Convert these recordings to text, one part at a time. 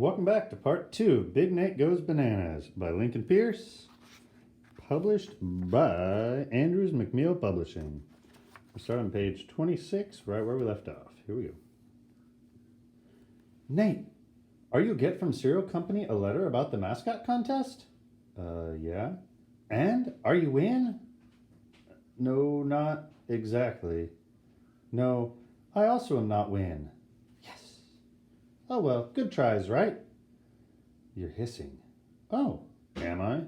Welcome back to part 2 of Big Nate Goes Bananas by Lincoln Peirce, published by Andrews McMeel Publishing. We'll start on page 26, right where we left off. Here we go. Nate, are you get from Cereal Company a letter about the mascot contest? Yeah. And are you in? No, not exactly. No, I also am not win. Yes. Oh well, good tries, right? You're hissing. Oh, am I?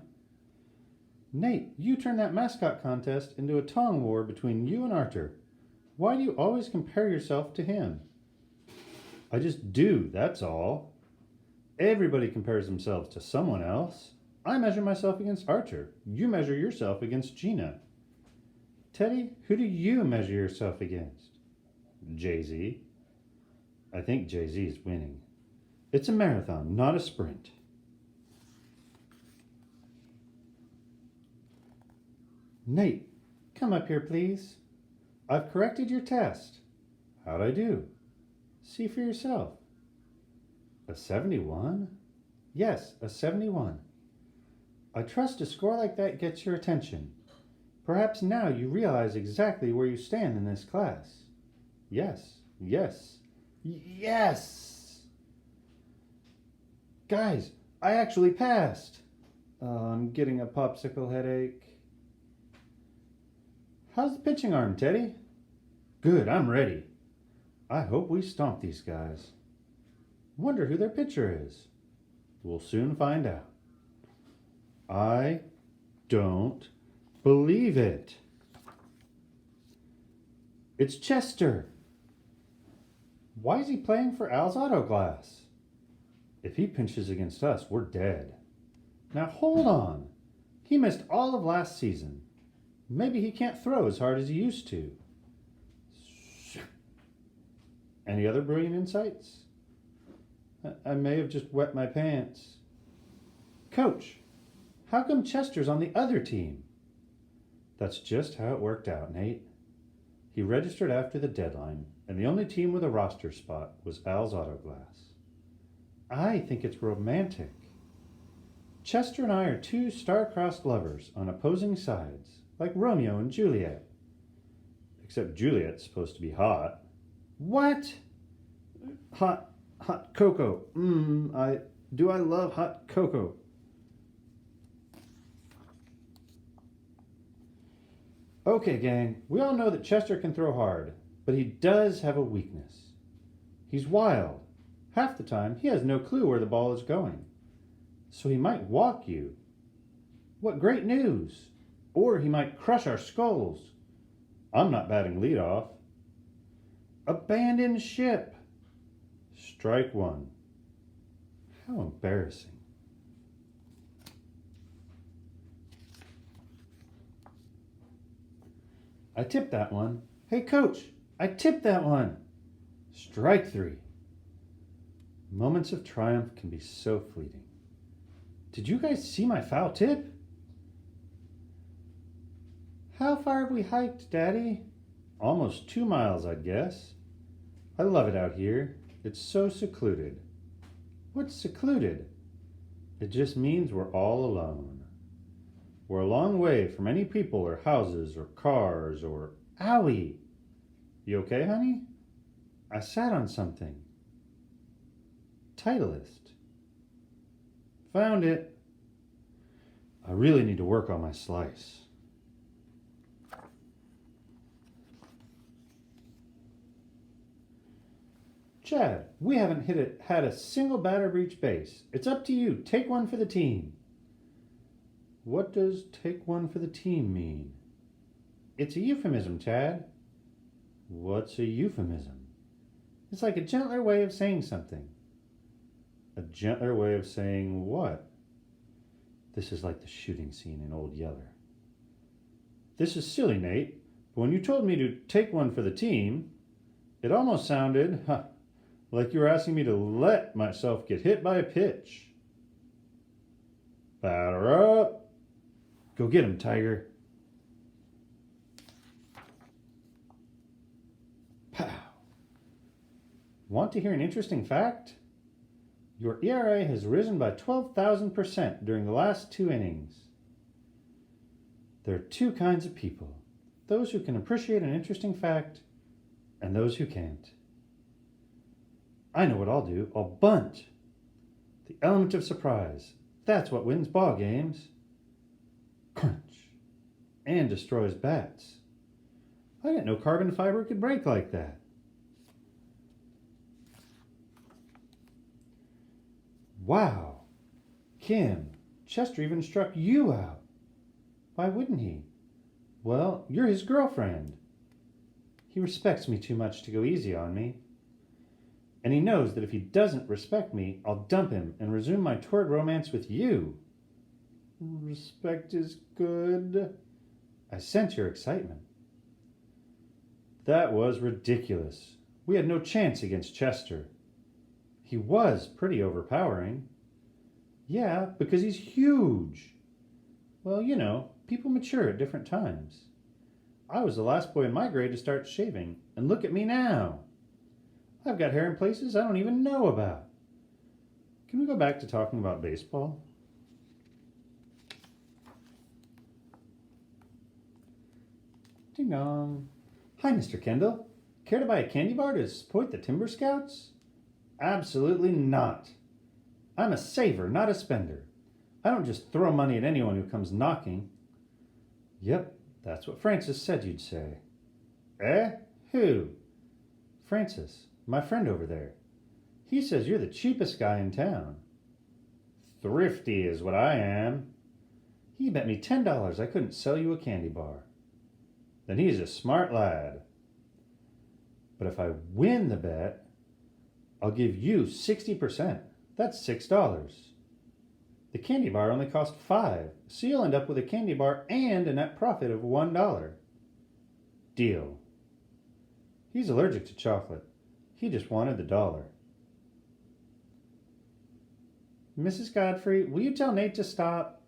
Nate, you turned that mascot contest into a tongue war between you and Arthur. Why do you always compare yourself to him? I just do, that's all. Everybody compares themselves to someone else. I measure myself against Arthur. You measure yourself against Gina. Teddy, who do you measure yourself against? Jay-Z. I think Jay-Z is winning. It's a marathon, not a sprint. Nate, come up here, please. I've corrected your test. How'd I do? See for yourself. A 71? Yes, a 71. I trust a score like that gets your attention. Perhaps now you realize exactly where you stand in this class. Yes, yes, yes! Guys, I actually passed. I'm getting a popsicle headache. How's the pitching arm, Teddy? Good, I'm ready. I hope we stomp these guys. Wonder who their pitcher is. We'll soon find out. I don't believe it. It's Chester. Why is he playing for Al's Auto Glass? If he pinches against us, we're dead. Now hold on. He missed all of last season. Maybe he can't throw as hard as he used to. Any other brilliant insights? I may have just wet my pants. Coach, how come Chester's on the other team? That's just how it worked out, Nate. He registered after the deadline, and the only team with a roster spot was Al's Auto Glass. I think it's romantic. Chester and I are two star-crossed lovers on opposing sides, like Romeo and Juliet. Except Juliet's supposed to be hot. What? Hot cocoa. I love hot cocoa. Okay, gang, we all know that Chester can throw hard, but he does have a weakness. He's wild. Half the time, he has no clue where the ball is going. So he might walk you. What great news! Or he might crush our skulls. I'm not batting leadoff. Abandon ship. Strike one. How embarrassing. I tipped that one. Hey, coach, I tipped that one. Strike three. Moments of triumph can be so fleeting. Did you guys see my foul tip? How far have we hiked, Daddy? Almost 2 miles, I'd guess. I love it out here. It's so secluded. What's secluded? It just means we're all alone. We're a long way from any people or houses or cars or... Owie! You okay, honey? I sat on something. Titleist. Found it. I really need to work on my slice. Chad, we haven't had a single batter reach base. It's up to you. Take one for the team. What does take one for the team mean? It's a euphemism, Chad. What's a euphemism? It's like a gentler way of saying something. A gentler way of saying what? This is like the shooting scene in Old Yeller. This is silly, Nate, but when you told me to take one for the team, it almost sounded like you were asking me to let myself get hit by a pitch. Batter up. Go get him, Tiger. Pow. Want to hear an interesting fact? Your ERA has risen by 12,000% during the last 2 innings. There are 2 kinds of people. Those who can appreciate an interesting fact and those who can't. I know what I'll do. I'll bunt. The element of surprise. That's what wins ball games. Crunch. And destroys bats. I didn't know carbon fiber could break like that. Wow. Kim, Chester even struck you out. Why wouldn't he? Well, you're his girlfriend. He respects me too much to go easy on me. And he knows that if he doesn't respect me, I'll dump him and resume my torrid romance with you. Respect is good. I sense your excitement. That was ridiculous. We had no chance against Chester. He was pretty overpowering. Yeah, because he's huge. Well, you know, people mature at different times. I was the last boy in my grade to start shaving, and look at me now. I've got hair in places I don't even know about. Can we go back to talking about baseball? Ding dong. Hi, Mr. Kendall. Care to buy a candy bar to support the Timber Scouts? Absolutely not. I'm a saver, not a spender. I don't just throw money at anyone who comes knocking. Yep, that's what Francis said you'd say. Eh? Who? Francis, my friend over there. He says you're the cheapest guy in town. Thrifty is what I am. He bet me $10 I couldn't sell you a candy bar. Then he's a smart lad. But if I win the bet, I'll give you 60%. That's $6. The candy bar only cost $5, so you'll end up with a candy bar and a net profit of $1. Deal. He's allergic to chocolate. He just wanted the dollar. Mrs. Godfrey, will you tell Nate to stop?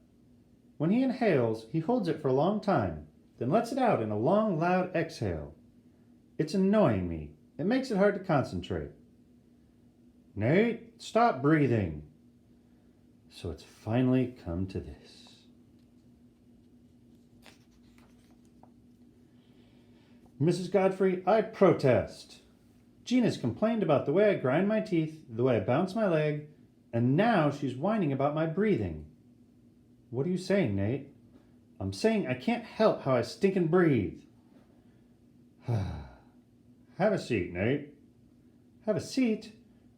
When he inhales, he holds it for a long time, then lets it out in a long, loud exhale. It's annoying me. It makes it hard to concentrate. Nate, stop breathing. So it's finally come to this. Mrs. Godfrey, I protest. Gina's complained about the way I grind my teeth, the way I bounce my leg, and now she's whining about my breathing. What are you saying, Nate? I'm saying I can't help how I stink and breathe. Have a seat, Nate. Have a seat?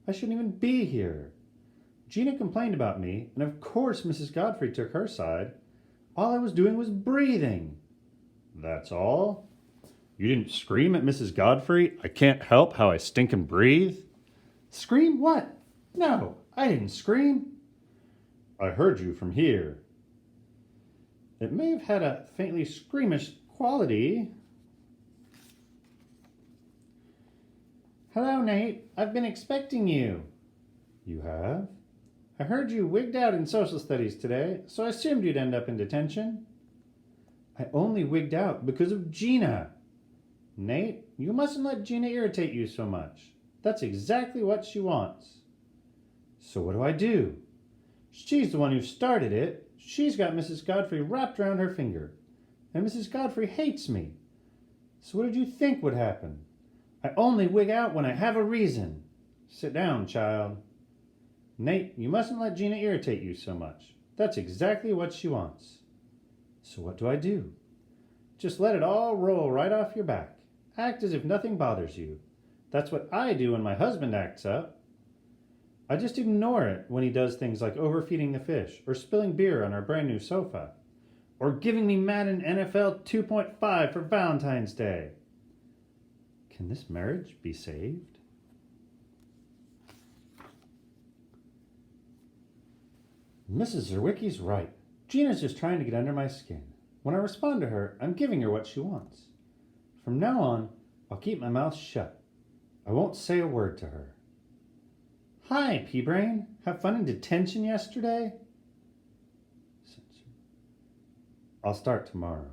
I shouldn't even be here. Gina complained about me, and of course Mrs. Godfrey took her side. All I was doing was breathing. That's all? You didn't scream at Mrs. Godfrey, I can't help how I stink and breathe? Scream what? No, I didn't scream. I heard you from here. It may have had a faintly squeamish quality. Hello, Nate. I've been expecting you. You have? I heard you wigged out in social studies today, so I assumed you'd end up in detention. I only wigged out because of Gina. Nate, you mustn't let Gina irritate you so much. That's exactly what she wants. So what do I do? She's the one who started it. She's got Mrs. Godfrey wrapped around her finger. And Mrs. Godfrey hates me. So what did you think would happen? I only wig out when I have a reason. Sit down, child. Nate, you mustn't let Gina irritate you so much. That's exactly what she wants. So what do I do? Just let it all roll right off your back. Act as if nothing bothers you. That's what I do when my husband acts up. I just ignore it when he does things like overfeeding the fish, or spilling beer on our brand new sofa, or giving me Madden NFL 2.5 for Valentine's Day. Can this marriage be saved? Mrs. Zerwicki's right. Gina's just trying to get under my skin. When I respond to her, I'm giving her what she wants. From now on, I'll keep my mouth shut. I won't say a word to her. Hi, P-Brain. Have fun in detention yesterday? I'll start tomorrow.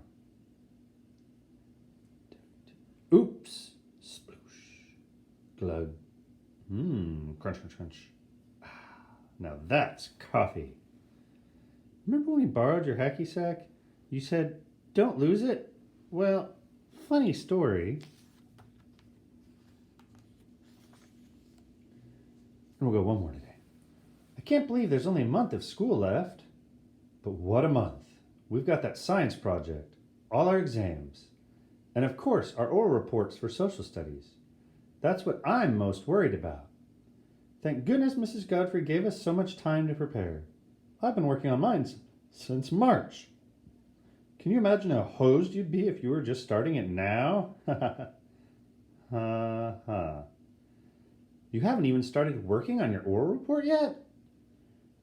Oops. Sploosh. Glug. Crunch, crunch, crunch. Now that's coffee. Remember when we borrowed your hacky sack? You said, don't lose it? Well, funny story. And we'll go one more today. I can't believe there's only a month of school left. But what a month. We've got that science project, all our exams, and of course our oral reports for social studies. That's what I'm most worried about. Thank goodness Mrs. Godfrey gave us so much time to prepare. I've been working on mine since March. Can you imagine how hosed you'd be if you were just starting it now? You haven't even started working on your oral report yet?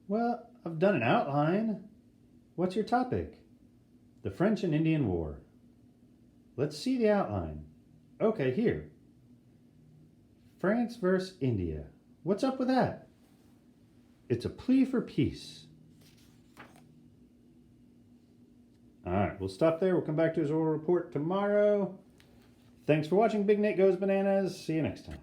Well, I've done an outline. What's your topic? The French and Indian War. Let's see the outline. Okay, here. France versus India. What's up with that? It's a plea for peace. All right, we'll stop there. We'll come back to his oral report tomorrow. Thanks for watching Big Nate Goes Bananas. See you next time.